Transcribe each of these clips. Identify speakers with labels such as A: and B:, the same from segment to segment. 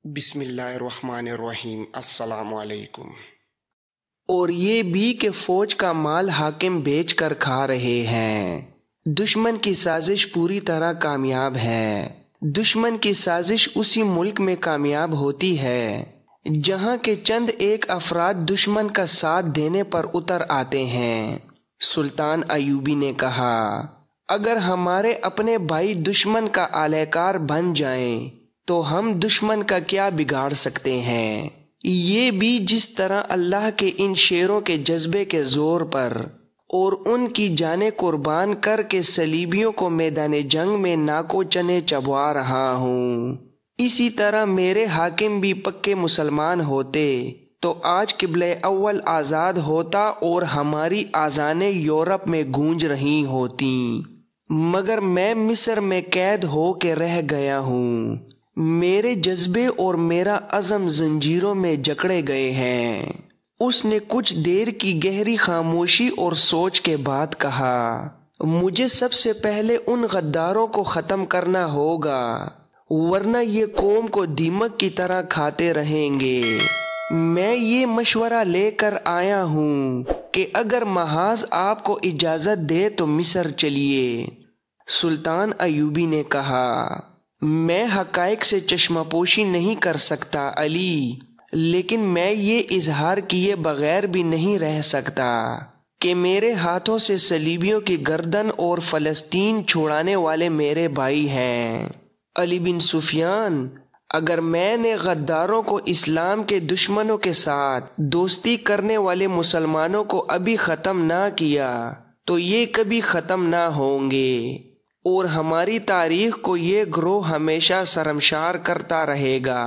A: بسم اللہ الرحمن الرحیم۔ السلام علیکم۔
B: اور یہ بھی کہ فوج کا مال حاکم بیچ کر کھا رہے ہیں۔ دشمن کی سازش پوری طرح کامیاب ہے۔ دشمن کی سازش اسی ملک میں کامیاب ہوتی ہے جہاں کے چند ایک افراد دشمن کا ساتھ دینے پر اتر آتے ہیں۔ سلطان ایوبی نے کہا، اگر ہمارے اپنے بھائی دشمن کا اعلی کار بن جائیں تو ہم دشمن کا کیا بگاڑ سکتے ہیں؟ یہ بھی جس طرح اللہ کے ان شیروں کے جذبے کے زور پر اور ان کی جانیں قربان کر کے صلیبیوں کو میدان جنگ میں ناکو چنے چبوا رہا ہوں، اسی طرح میرے حاکم بھی پکے مسلمان ہوتے تو آج قبلہ اول آزاد ہوتا اور ہماری آذانیں یورپ میں گونج رہی ہوتیں، مگر میں مصر میں قید ہو کے رہ گیا ہوں۔ میرے جذبے اور میرا عزم زنجیروں میں جکڑے گئے ہیں۔ اس نے کچھ دیر کی گہری خاموشی اور سوچ کے بعد کہا، مجھے سب سے پہلے ان غداروں کو ختم کرنا ہوگا، ورنہ یہ قوم کو دیمک کی طرح کھاتے رہیں گے۔ میں یہ مشورہ لے کر آیا ہوں کہ اگر محاذ آپ کو اجازت دے تو مصر چلیے۔ سلطان ایوبی نے کہا، میں حقائق سے چشمہ پوشی نہیں کر سکتا علی، لیکن میں یہ اظہار کیے بغیر بھی نہیں رہ سکتا کہ میرے ہاتھوں سے صلیبیوں کی گردن اور فلسطین چھڑانے والے میرے بھائی ہیں۔ علی بن سفیان، اگر میں نے غداروں کو اسلام کے دشمنوں کے ساتھ دوستی کرنے والے مسلمانوں کو ابھی ختم نہ کیا تو یہ کبھی ختم نہ ہوں گے، اور ہماری تاریخ کو یہ گروہ ہمیشہ شرمسار کرتا رہے گا۔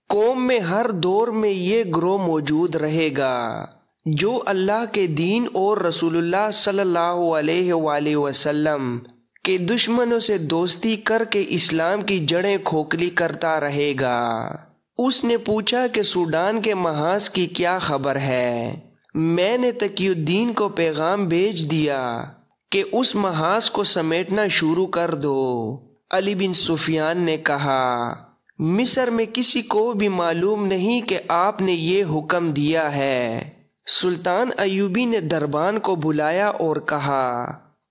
B: قوم میں ہر دور میں یہ گروہ موجود رہے گا جو اللہ کے دین اور رسول اللہ صلی اللہ علیہ وآلہ وسلم کے دشمنوں سے دوستی کر کے اسلام کی جڑیں کھوکھلی کرتا رہے گا۔ اس نے پوچھا کہ سوڈان کے محاذ کی کیا خبر ہے؟ میں نے تقی الدین کو پیغام بھیج دیا کہ اس محاذ کو سمیٹنا شروع کر دو۔ علی بن سفیان نے کہا، مصر میں کسی کو بھی معلوم نہیں کہ آپ نے یہ حکم دیا ہے۔ سلطان ایوبی نے دربان کو بلایا اور کہا،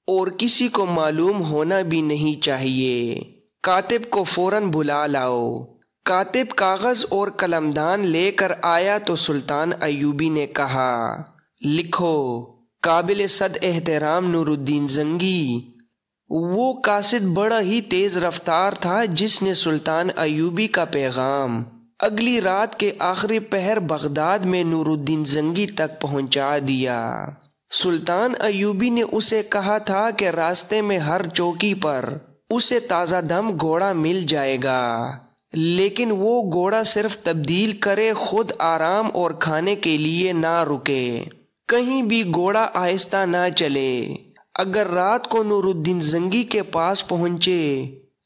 B: اور کسی کو معلوم ہونا بھی نہیں چاہیے، کاتب کو فوراً بلا لاؤ۔ کاتب کاغذ اور قلمدان لے کر آیا تو سلطان ایوبی نے کہا، لکھو، قابل صد احترام نور الدین زنگی۔ وہ قاصد بڑا ہی تیز رفتار تھا جس نے سلطان ایوبی کا پیغام اگلی رات کے آخری پہر بغداد میں نور الدین زنگی تک پہنچا دیا۔ سلطان ایوبی نے اسے کہا تھا کہ راستے میں ہر چوکی پر اسے تازہ دم گھوڑا مل جائے گا، لیکن وہ گھوڑا صرف تبدیل کرے، خود آرام اور کھانے کے لیے نہ رکے، کہیں بھی گھوڑا آہستہ نہ چلے۔ اگر رات کو نور الدین زنگی کے پاس پہنچے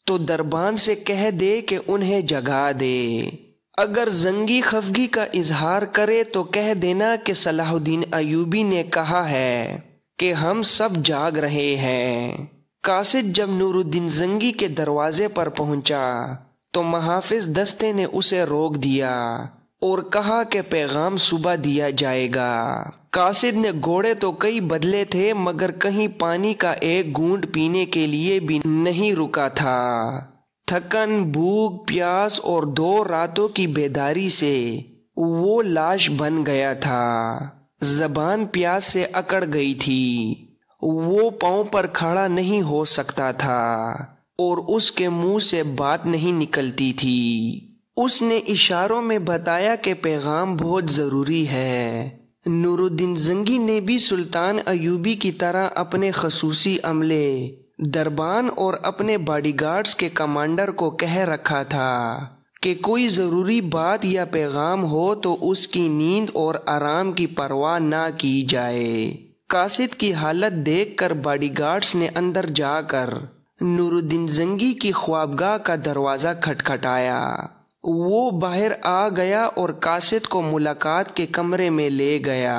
B: تو دربان سے کہہ دے کہ انہیں جگا دے۔ اگر زنگی خفگی کا اظہار کرے تو کہہ دینا کہ صلاح الدین ایوبی نے کہا ہے کہ ہم سب جاگ رہے ہیں۔ قاصد جب نور الدین زنگی کے دروازے پر پہنچا تو محافظ دستے نے اسے روک دیا اور کہا کہ پیغام صبح دیا جائے گا۔ قاصد نے گھوڑے تو کئی بدلے تھے مگر کہیں پانی کا ایک گھونٹ پینے کے لیے بھی نہیں رکا تھا۔ تھکن، بھوک، پیاس اور 2 راتوں کی بیداری سے وہ لاش بن گیا تھا۔ زبان پیاس سے اکڑ گئی تھی، وہ پاؤں پر کھڑا نہیں ہو سکتا تھا اور اس کے منہ سے بات نہیں نکلتی تھی۔ اس نے اشاروں میں بتایا کہ پیغام بہت ضروری ہے۔ نور الدین زنگی نے بھی سلطان ایوبی کی طرح اپنے خصوصی عملے، دربان اور اپنے باڈی گارڈز کے کمانڈر کو کہہ رکھا تھا کہ کوئی ضروری بات یا پیغام ہو تو اس کی نیند اور آرام کی پرواہ نہ کی جائے۔ قاصد کی حالت دیکھ کر باڈی گارڈز نے اندر جا کر نور الدین زنگی کی خوابگاہ کا دروازہ کھٹکھٹایا۔ وہ باہر آ گیا اور قاصد کو ملاقات کے کمرے میں لے گیا۔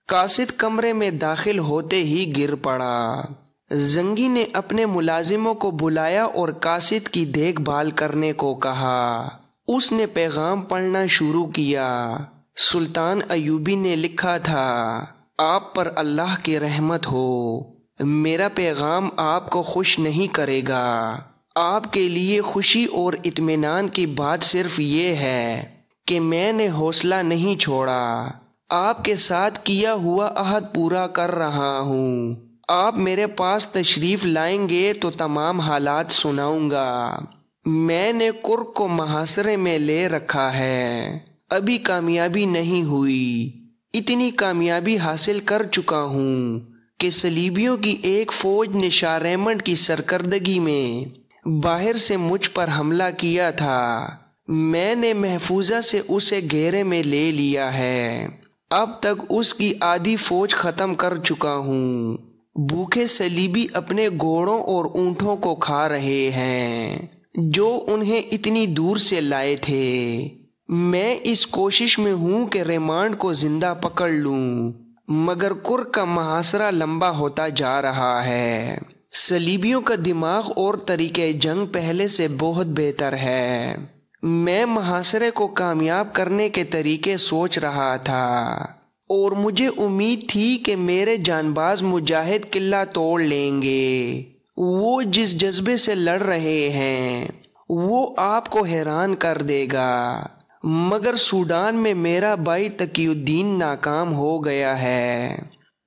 B: قاصد کمرے میں داخل ہوتے ہی گر پڑا۔ زنگی نے اپنے ملازموں کو بلایا اور قاصد کی دیکھ بھال کرنے کو کہا۔ اس نے پیغام پڑھنا شروع کیا۔ سلطان ایوبی نے لکھا تھا، آپ پر اللہ کی رحمت ہو، میرا پیغام آپ کو خوش نہیں کرے گا۔ آپ کے لیے خوشی اور اطمینان کی بات صرف یہ ہے کہ میں نے حوصلہ نہیں چھوڑا، آپ کے ساتھ کیا ہوا عہد پورا کر رہا ہوں۔ آپ میرے پاس تشریف لائیں گے تو تمام حالات سناؤں گا۔ میں نے کرک کو محاصرے میں لے رکھا ہے، ابھی کامیابی نہیں ہوئی۔ اتنی کامیابی حاصل کر چکا ہوں کہ صلیبیوں کی ایک فوج نے شاہ ریمنڈ کی سرکردگی میں باہر سے مجھ پر حملہ کیا تھا۔ میں نے محفوظہ سے اسے گھیرے میں لے لیا ہے، اب تک اس کی آدھی فوج ختم کر چکا ہوں۔ بھوکے صلیبی اپنے گھوڑوں اور اونٹوں کو کھا رہے ہیں جو انہیں اتنی دور سے لائے تھے۔ میں اس کوشش میں ہوں کہ ریمانڈ کو زندہ پکڑ لوں، مگر کرک کا محاصرہ لمبا ہوتا جا رہا ہے۔ صلیبیوں کا دماغ اور طریقہ جنگ پہلے سے بہت بہتر ہے۔ میں محاصرے کو کامیاب کرنے کے طریقے سوچ رہا تھا اور مجھے امید تھی کہ میرے جانباز مجاہد قلعہ توڑ لیں گے۔ وہ جس جذبے سے لڑ رہے ہیں وہ آپ کو حیران کر دے گا، مگر سوڈان میں میرا بھائی تقی الدین ناکام ہو گیا ہے۔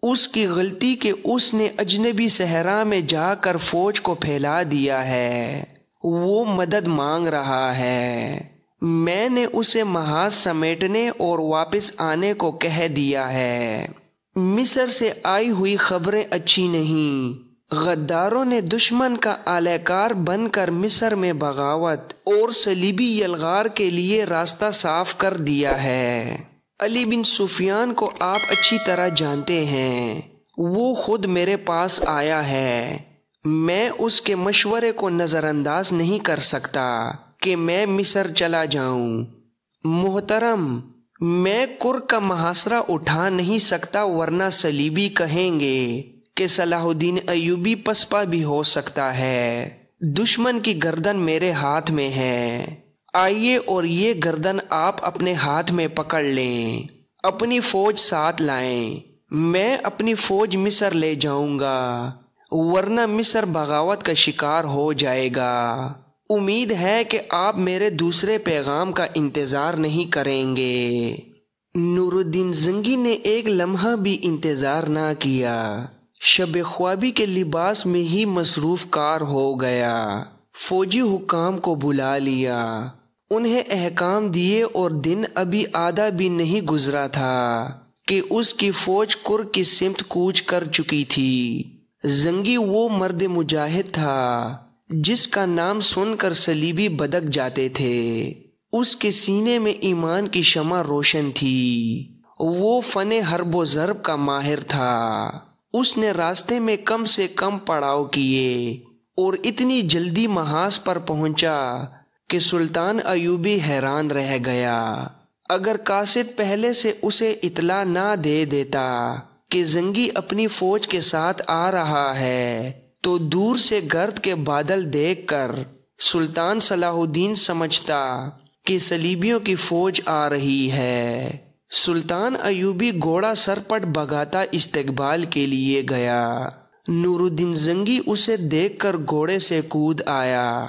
B: اس کی غلطی کہ اس نے اجنبی صحرا میں جا کر فوج کو پھیلا دیا ہے۔ وہ مدد مانگ رہا ہے۔ میں نے اسے محاذ سمیٹنے اور واپس آنے کو کہہ دیا ہے۔ مصر سے آئی ہوئی خبریں اچھی نہیں۔ غداروں نے دشمن کا اعلی کار بن کر مصر میں بغاوت اور صلیبی یلغار کے لیے راستہ صاف کر دیا ہے۔ علی بن سفیان کو آپ اچھی طرح جانتے ہیں، وہ خود میرے پاس آیا ہے۔ میں اس کے مشورے کو نظر انداز نہیں کر سکتا کہ میں مصر چلا جاؤں۔ محترم، میں کرک کا محاصرہ اٹھا نہیں سکتا، ورنہ صلیبی کہیں گے کہ صلاح الدین ایوبی پسپا بھی ہو سکتا ہے۔ دشمن کی گردن میرے ہاتھ میں ہے، آئیے اور یہ گردن آپ اپنے ہاتھ میں پکڑ لیں، اپنی فوج ساتھ لائیں۔ میں اپنی فوج مصر لے جاؤں گا، ورنہ مصر بغاوت کا شکار ہو جائے گا۔ امید ہے کہ آپ میرے دوسرے پیغام کا انتظار نہیں کریں گے۔ نور الدین زنگی نے ایک لمحہ بھی انتظار نہ کیا، شب خوابی کے لباس میں ہی مصروف کار ہو گیا۔ فوجی حکام کو بلا لیا، انہیں احکام دیے اور دن ابھی آدھا بھی نہیں گزرا تھا کہ اس کی فوج کرک کی سمت کوچ کر چکی تھی۔ زنگی وہ مرد مجاہد تھا جس کا نام سن کر صلیبی بدک جاتے تھے۔ اس کے سینے میں ایمان کی شمع روشن تھی۔ وہ فن حرب و ضرب کا ماہر تھا۔ اس نے راستے میں کم سے کم پڑاؤ کیے اور اتنی جلدی محاذ پر پہنچا کہ سلطان ایوبی حیران رہ گیا۔ اگر قاصد پہلے سے اسے اطلاع نہ دے دیتا کہ زنگی اپنی فوج کے ساتھ آ رہا ہے تو دور سے گرد کے بادل دیکھ کر سلطان صلاح الدین سمجھتا کہ صلیبیوں کی فوج آ رہی ہے۔ سلطان ایوبی گھوڑا سرپٹ بگاتا استقبال کے لیے گیا۔ نور الدین زنگی اسے دیکھ کر گھوڑے سے کود آیا۔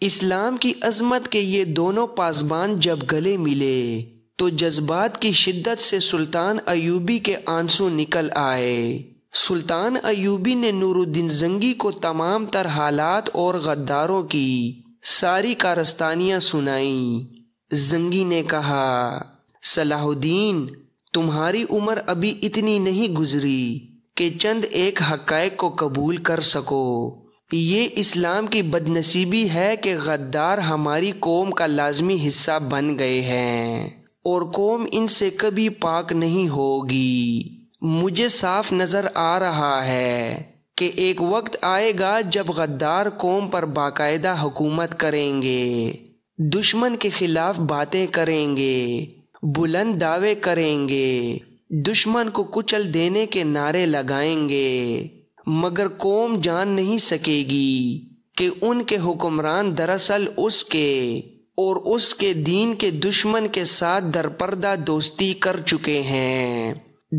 B: اسلام کی عظمت کے یہ دونوں پاسبان جب گلے ملے تو جذبات کی شدت سے سلطان ایوبی کے آنسو نکل آئے۔ سلطان ایوبی نے نور الدین زنگی کو تمام تر حالات اور غداروں کی ساری کارستانیاں سنائیں۔ زنگی نے کہا، صلاح الدین، تمہاری عمر ابھی اتنی نہیں گزری کہ چند ایک حقائق کو قبول کر سکو۔ یہ اسلام کی بدنصیبی ہے کہ غدار ہماری قوم کا لازمی حصہ بن گئے ہیں اور قوم ان سے کبھی پاک نہیں ہوگی۔ مجھے صاف نظر آ رہا ہے کہ ایک وقت آئے گا جب غدار قوم پر باقاعدہ حکومت کریں گے، دشمن کے خلاف باتیں کریں گے، بلند دعوے کریں گے، دشمن کو کچل دینے کے نعرے لگائیں گے، مگر قوم جان نہیں سکے گی کہ ان کے حکمران دراصل اس کے اور اس کے دین کے دشمن کے ساتھ درپردہ دوستی کر چکے ہیں۔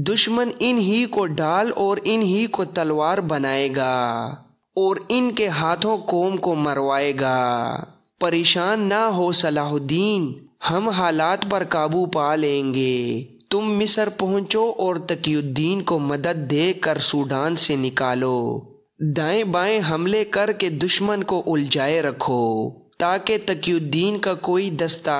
B: دشمن انہی کو ڈال اور انہی کو تلوار بنائے گا اور ان کے ہاتھوں قوم کو مروائے گا۔ پریشان نہ ہو صلاح الدین، ہم حالات پر قابو پا لیں گے۔ تم مصر پہنچو اور تقی الدین کو مدد دے کر سوڈان سے نکالو۔ دائیں بائیں حملے کر کے دشمن کو الجھائے رکھو تاکہ تقی الدین کا کوئی دستہ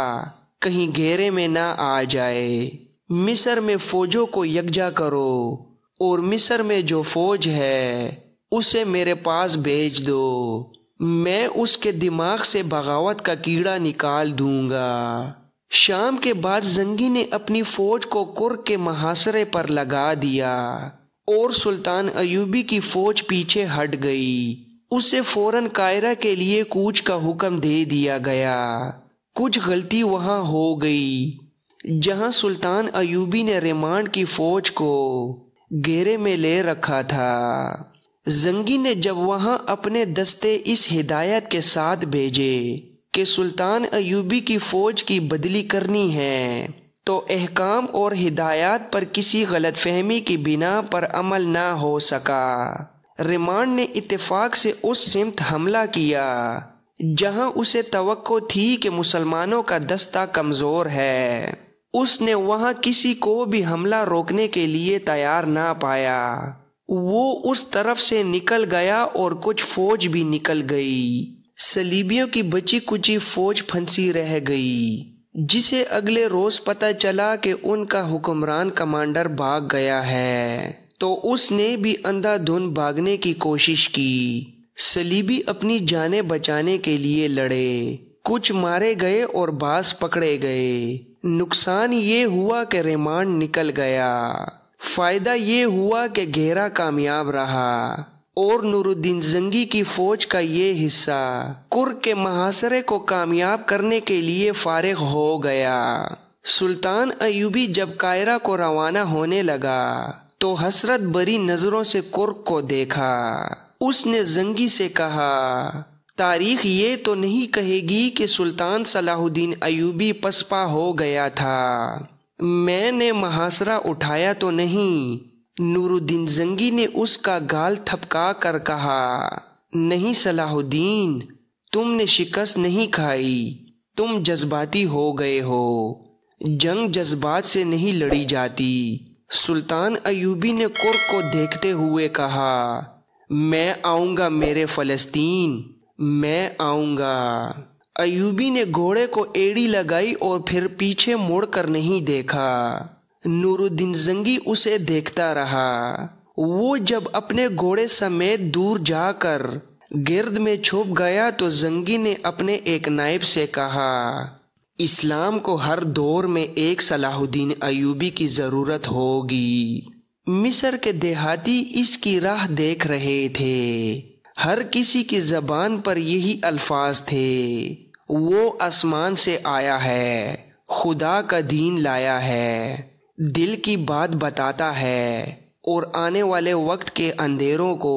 B: کہیں گھیرے میں نہ آ جائے۔ مصر میں فوجوں کو یکجا کرو اور مصر میں جو فوج ہے اسے میرے پاس بھیج دو، میں اس کے دماغ سے بغاوت کا کیڑا نکال دوں گا۔ شام کے بعد زنگی نے اپنی فوج کو کرک کے محاصرے پر لگا دیا اور سلطان ایوبی کی فوج پیچھے ہٹ گئی۔ اسے فوراً قاہرہ کے لیے کوچ کا حکم دے دیا گیا۔ کچھ غلطی وہاں ہو گئی۔ جہاں سلطان ایوبی نے ریمانڈ کی فوج کو گھیرے میں لے رکھا تھا، زنگی نے جب وہاں اپنے دستے اس ہدایت کے ساتھ بھیجے کہ سلطان ایوبی کی فوج کی بدلی کرنی ہے تو احکام اور ہدایات پر کسی غلط فہمی کی بنا پر عمل نہ ہو سکا۔ ریمانڈ نے اتفاق سے اس سمت حملہ کیا جہاں اسے توقع تھی کہ مسلمانوں کا دستہ کمزور ہے۔ اس نے وہاں کسی کو بھی حملہ روکنے کے لیے تیار نہ پایا۔ وہ اس طرف سے نکل گیا اور کچھ فوج بھی نکل گئی۔ صلیبیوں کی بچی کچی فوج پھنسی رہ گئی، جسے اگلے روز پتہ چلا کہ ان کا حکمران کمانڈر بھاگ گیا ہے، تو اس نے بھی اندھا دھند بھاگنے کی کوشش کی۔ صلیبی اپنی جانیں بچانے کے لیے لڑے، کچھ مارے گئے اور بعض پکڑے گئے۔ نقصان یہ ہوا کہ ریمانڈ نکل گیا، فائدہ یہ ہوا کہ گھیرا کامیاب رہا اور نور الدین زنگی کی فوج کا یہ حصہ کرک کے محاصرے کو کامیاب کرنے کے لیے فارغ ہو گیا۔ سلطان ایوبی جب قاہرہ کو روانہ ہونے لگا تو حسرت بھری نظروں سے کرک کو دیکھا۔ اس نے زنگی سے کہا، تاریخ یہ تو نہیں کہے گی کہ سلطان صلاح الدین ایوبی پسپا ہو گیا تھا، میں نے محاصرہ اٹھایا تو نہیں؟ نور الدین زنگی نے اس کا گال تھپکا کر کہا، نہیں صلاح الدین، تم نے شکست نہیں کھائی، تم جذباتی ہو گئے ہو، جنگ جذبات سے نہیں لڑی جاتی۔ سلطان ایوبی نے کرک کو دیکھتے ہوئے کہا، میں آؤں گا میرے فلسطین، میں آؤں گا۔ ایوبی نے گھوڑے کو ایڑی لگائی اور پھر پیچھے مڑ کر نہیں دیکھا۔ نور الدین زنگی اسے دیکھتا رہا۔ وہ جب اپنے گھوڑے سمیت دور جا کر گرد میں چھپ گیا تو زنگی نے اپنے ایک نائب سے کہا، اسلام کو ہر دور میں ایک صلاح الدین ایوبی کی ضرورت ہوگی۔ مصر کے دیہاتی اس کی راہ دیکھ رہے تھے، ہر کسی کی زبان پر یہی الفاظ تھے، وہ آسمان سے آیا ہے، خدا کا دین لایا ہے، دل کی بات بتاتا ہے اور آنے والے وقت کے اندھیروں کو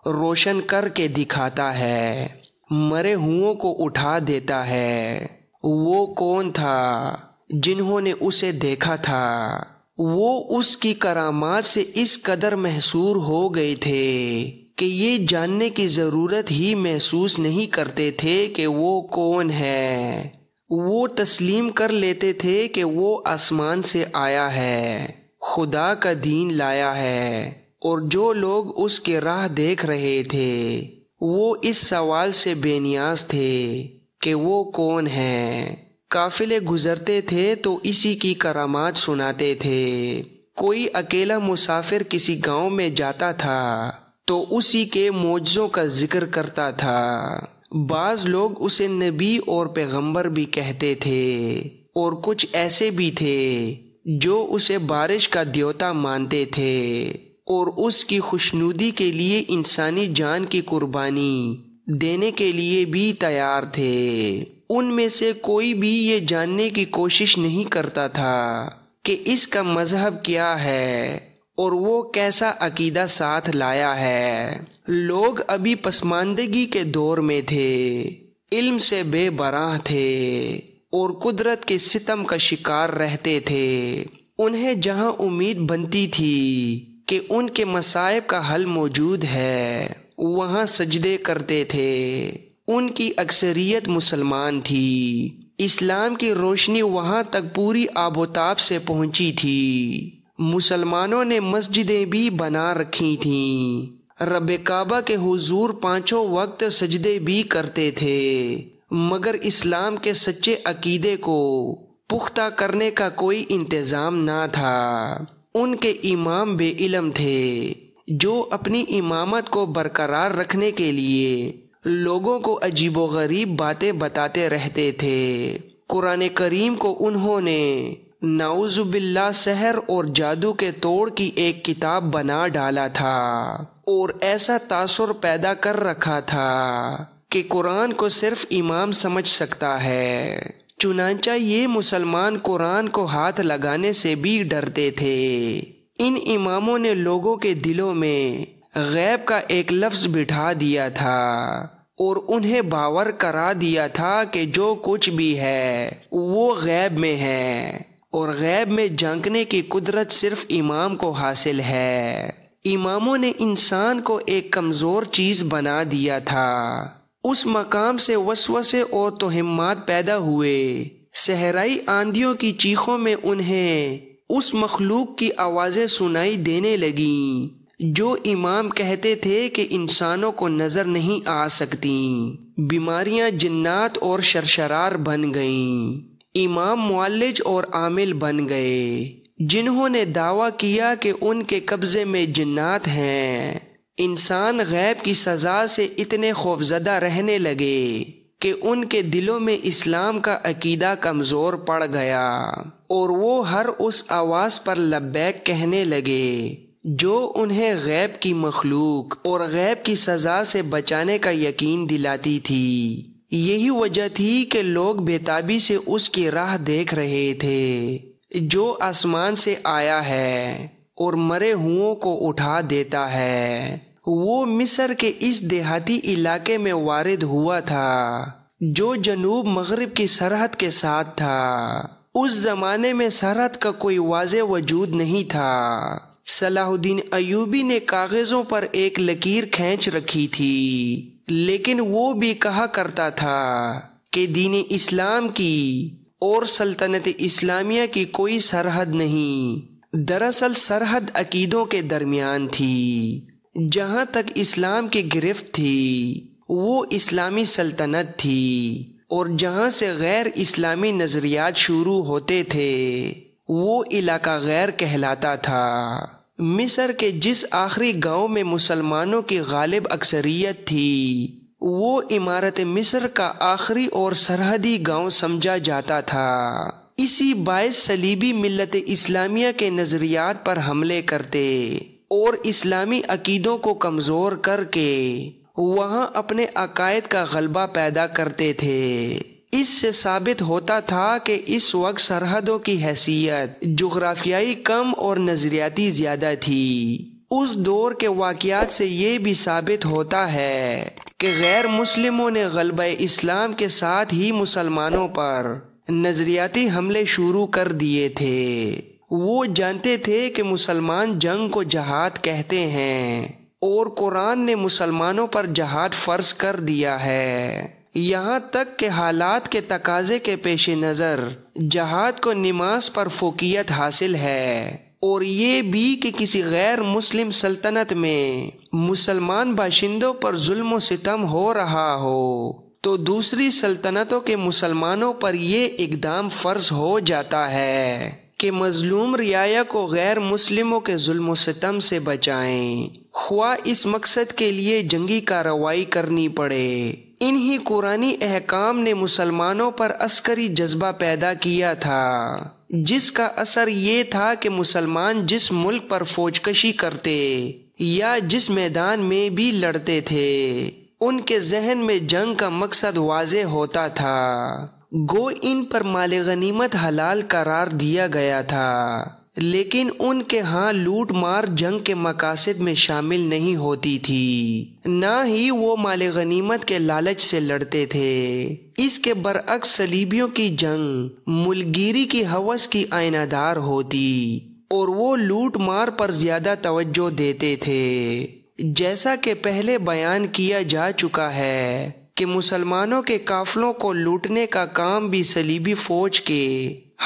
B: روشن کر کے دکھاتا ہے، مرے ہوں کو اٹھا دیتا ہے۔ وہ کون تھا جنہوں نے اسے دیکھا تھا؟ وہ اس کی کرامات سے اس قدر محصور ہو گئے تھے کہ یہ جاننے کی ضرورت ہی محسوس نہیں کرتے تھے کہ وہ کون ہے۔ وہ تسلیم کر لیتے تھے کہ وہ آسمان سے آیا ہے، خدا کا دین لایا ہے، اور جو لوگ اس کے راہ دیکھ رہے تھے وہ اس سوال سے بے نیاز تھے کہ وہ کون ہے۔ قافلے گزرتے تھے تو اسی کی کرامات سناتے تھے۔ کوئی اکیلا مسافر کسی گاؤں میں جاتا تھا تو اسی کے معجزوں کا ذکر کرتا تھا۔ بعض لوگ اسے نبی اور پیغمبر بھی کہتے تھے، اور کچھ ایسے بھی تھے جو اسے بارش کا دیوتا مانتے تھے اور اس کی خوشنودی کے لیے انسانی جان کی قربانی دینے کے لیے بھی تیار تھے۔ ان میں سے کوئی بھی یہ جاننے کی کوشش نہیں کرتا تھا کہ اس کا مذہب کیا ہے اور وہ کیسا عقیدہ ساتھ لایا ہے۔ لوگ ابھی پسماندگی کے دور میں تھے، علم سے بے براہ تھے اور قدرت کے ستم کا شکار رہتے تھے۔ انہیں جہاں امید بنتی تھی کہ ان کے مصائب کا حل موجود ہے، وہاں سجدے کرتے تھے۔ ان کی اکثریت مسلمان تھی۔ اسلام کی روشنی وہاں تک پوری آب و تاب سے پہنچی تھی۔ مسلمانوں نے مسجدیں بھی بنا رکھی تھیں۔ رب کعبہ کے حضور 5 وقت سجدے بھی کرتے تھے، مگر اسلام کے سچے عقیدے کو پختہ کرنے کا کوئی انتظام نہ تھا۔ ان کے امام بے علم تھے جو اپنی امامت کو برقرار رکھنے کے لیے لوگوں کو عجیب و غریب باتیں بتاتے رہتے تھے۔ قرآن کریم کو انہوں نے نعوذ باللہ سحر اور جادو کے توڑ کی ایک کتاب بنا ڈالا تھا اور ایسا تاثر پیدا کر رکھا تھا کہ قرآن کو صرف امام سمجھ سکتا ہے۔ چنانچہ یہ مسلمان قرآن کو ہاتھ لگانے سے بھی ڈرتے تھے۔ ان اماموں نے لوگوں کے دلوں میں غیب کا ایک لفظ بٹھا دیا تھا اور انہیں باور کرا دیا تھا کہ جو کچھ بھی ہے وہ غیب میں ہے، اور غیب میں جھانکنے کی قدرت صرف امام کو حاصل ہے۔ اماموں نے انسان کو ایک کمزور چیز بنا دیا تھا۔ اس مقام سے وسوسے اور توہمات پیدا ہوئے۔ صحرائی آندھیوں کی چیخوں میں انہیں اس مخلوق کی آوازیں سنائی دینے لگیں جو امام کہتے تھے کہ انسانوں کو نظر نہیں آ سکتیں۔ بیماریاں جنات اور شرشرار بن گئیں۔ امام معالج اور عامل بن گئے۔ جنہوں نے دعویٰ کیا کہ ان کے قبضے میں جنات ہیں، انسان غیب کی سزا سے اتنے خوفزدہ رہنے لگے کہ ان کے دلوں میں اسلام کا عقیدہ کمزور پڑ گیا، اور وہ ہر اس آواز پر لبیک کہنے لگے جو انہیں غیب کی مخلوق اور غیب کی سزا سے بچانے کا یقین دلاتی تھی۔ یہی وجہ تھی کہ لوگ بےتابی سے اس کی راہ دیکھ رہے تھے جو آسمان سے آیا ہے اور مرے ہوں کو اٹھا دیتا ہے۔ وہ مصر کے اس دیہاتی علاقے میں وارد ہوا تھا جو جنوب مغرب کی سرحد کے ساتھ تھا۔ اس زمانے میں سرحد کا کوئی واضح وجود نہیں تھا۔ صلاح الدین ایوبی نے کاغذوں پر ایک لکیر کھینچ رکھی تھی، لیکن وہ بھی کہا کرتا تھا کہ دین اسلام کی اور سلطنت اسلامیہ کی کوئی سرحد نہیں۔ دراصل سرحد عقیدوں کے درمیان تھی۔ جہاں تک اسلام کی گرفت تھی وہ اسلامی سلطنت تھی، اور جہاں سے غیر اسلامی نظریات شروع ہوتے تھے وہ علاقہ غیر کہلاتا تھا۔ مصر کے جس آخری گاؤں میں مسلمانوں کی غالب اکثریت تھی وہ امارت مصر کا آخری اور سرحدی گاؤں سمجھا جاتا تھا۔ اسی باعث صلیبی ملت اسلامیہ کے نظریات پر حملے کرتے اور اسلامی عقیدوں کو کمزور کر کے وہاں اپنے عقائد کا غلبہ پیدا کرتے تھے۔ اس سے ثابت ہوتا تھا کہ اس وقت سرحدوں کی حیثیت جغرافیائی کم اور نظریاتی زیادہ تھی۔ اس دور کے واقعات سے یہ بھی ثابت ہوتا ہے کہ غیر مسلموں نے غلبہ اسلام کے ساتھ ہی مسلمانوں پر نظریاتی حملے شروع کر دیے تھے۔ وہ جانتے تھے کہ مسلمان جنگ کو جہاد کہتے ہیں اور قرآن نے مسلمانوں پر جہاد فرض کر دیا ہے، یہاں تک کہ حالات کے تقاضے کے پیش نظر جہاد کو نماز پر فوقیت حاصل ہے، اور یہ بھی کہ کسی غیر مسلم سلطنت میں مسلمان باشندوں پر ظلم و ستم ہو رہا ہو تو دوسری سلطنتوں کے مسلمانوں پر یہ اقدام فرض ہو جاتا ہے کہ مظلوم رعایا کو غیر مسلموں کے ظلم و ستم سے بچائیں، خواہ اس مقصد کے لیے جنگی کارروائی کرنی پڑے۔ انہی قرآنی احکام نے مسلمانوں پر عسکری جذبہ پیدا کیا تھا، جس کا اثر یہ تھا کہ مسلمان جس ملک پر فوج کشی کرتے یا جس میدان میں بھی لڑتے تھے ان کے ذہن میں جنگ کا مقصد واضح ہوتا تھا۔ گو ان پر مال غنیمت حلال قرار دیا گیا تھا۔ لیکن ان کے ہاں لوٹ مار جنگ کے مقاصد میں شامل نہیں ہوتی تھی، نہ ہی وہ مال غنیمت کے لالچ سے لڑتے تھے۔ اس کے برعکس صلیبیوں کی جنگ ملگیری کی ہوس کی آئینہ دار ہوتی اور وہ لوٹ مار پر زیادہ توجہ دیتے تھے۔ جیسا کہ پہلے بیان کیا جا چکا ہے کہ مسلمانوں کے قافلوں کو لوٹنے کا کام بھی صلیبی فوج کے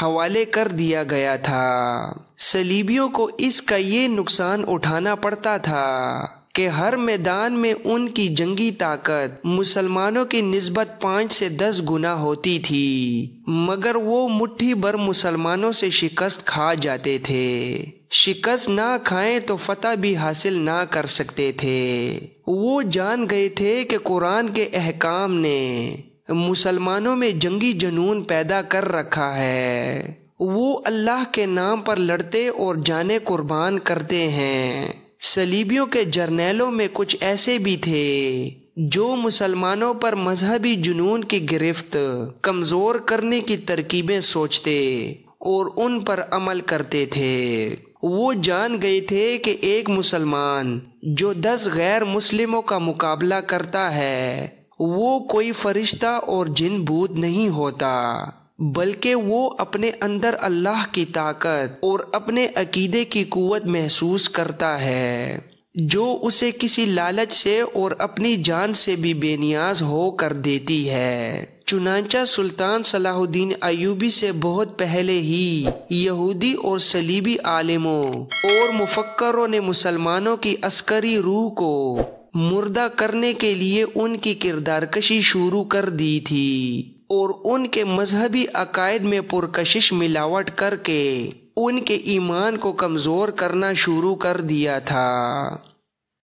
B: حوالے کر دیا گیا تھا۔ صلیبیوں کو اس کا یہ نقصان اٹھانا پڑتا تھا کہ ہر میدان میں ان کی جنگی طاقت مسلمانوں کی نسبت 5 سے 10 گنا ہوتی تھی، مگر وہ مٹھی بھر مسلمانوں سے شکست کھا جاتے تھے۔ شکست نہ کھائیں تو فتح بھی حاصل نہ کر سکتے تھے۔ وہ جان گئے تھے کہ قرآن کے احکام نے مسلمانوں میں جنگی جنون پیدا کر رکھا ہے۔ وہ اللہ کے نام پر لڑتے اور جانیں قربان کرتے ہیں۔ صلیبیوں کے جرنیلوں میں کچھ ایسے بھی تھے جو مسلمانوں پر مذہبی جنون کی گرفت کمزور کرنے کی ترکیبیں سوچتے اور ان پر عمل کرتے تھے۔ وہ جان گئے تھے کہ ایک مسلمان جو 10 غیر مسلموں کا مقابلہ کرتا ہے وہ کوئی فرشتہ اور جن بوت نہیں ہوتا، بلکہ وہ اپنے اندر اللہ کی طاقت اور اپنے عقیدے کی قوت محسوس کرتا ہے جو اسے کسی لالچ سے اور اپنی جان سے بھی بے نیاز ہو کر دیتی ہے۔ چنانچہ سلطان صلاح الدین ایوبی سے بہت پہلے ہی یہودی اور صلیبی عالموں اور مفکروں نے مسلمانوں کی عسکری روح کو مردہ کرنے کے لیے ان کی کردار کشی شروع کر دی تھی اور ان کے مذہبی عقائد میں پرکشش ملاوٹ کر کے ان کے ایمان کو کمزور کرنا شروع کر دیا تھا۔